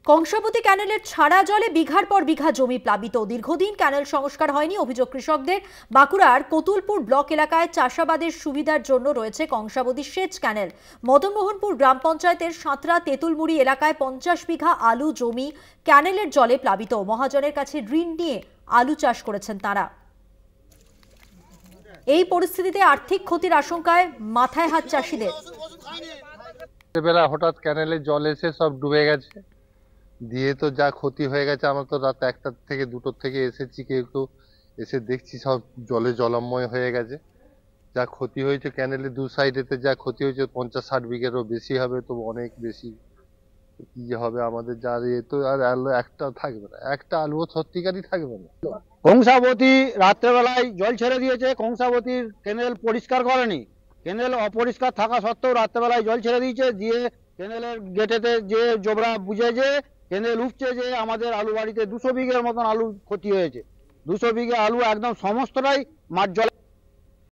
কংসাবতী ক্যানেলের ছাড়া জলে বিঘার পর বিঘা জমি প্লাবিত। দীর্ঘদিন ক্যানেল সংস্কার হয়নি, অভিযোগ কৃষকদের। বাঁকুড়ার কতুলপুর ব্লক এলাকায় চাষাবাদের সুবিধার জন্য রয়েছে কংসাবতী সেচ ক্যানেল। মদনমোহনপুর গ্রাম পঞ্চায়েতের সাঁতরা তেঁতুলমুড়ি এলাকায় 50 বিঘা আলু জমি ক্যানেলের জলে প্লাবিত। মহাজনের কাছে ঋণ নিয়ে আলু চাষ করেছেন তারা। এই পরিস্থিতিতে আর্থিক ক্ষতির আশঙ্কায় মাথায় হাত চাষিদের। বেলা হঠাৎ ক্যানেলে জল এসে সব ডুবে গেছে, দিয়ে তো যা ক্ষতি হয়ে গেছে। আমরা তো রাত 1টা থেকে 2টোর থেকে এসেছি, কেউ এসে দেখছি সব জলে জলময় হয়ে গেছে। যা ক্ষতি হয়েছে ক্যানেলের দু সাইডেতে, যা ক্ষতি হয়েছে 50-60 বিঘেরও বেশি হবে, তো অনেক বেশি। কি হবে আমাদের, যা এ তো আর আলু একটা থাকবে না, একটা আলুও সত্যিকারই থাকবে না। কংসাবতী রাত্রেবেলায় জল ছেড়ে দিয়েছে, কংসাবতীর কেনেল পরিষ্কার করেনি। কেনেল অপরিষ্কার থাকা সত্ত্বেও রাত্রেবেলায় জল ছেড়ে দিয়েছে, দিয়ে কেনেলের গেটেতে যে জোবরা বুঝে যে কেনেল উঠছে, যে আমাদের আলু বাড়িতে 200 বিঘের মতন আলু ক্ষতি হয়েছে। 200 বিঘে আলু একদম সমস্তটাই মাঠ জলে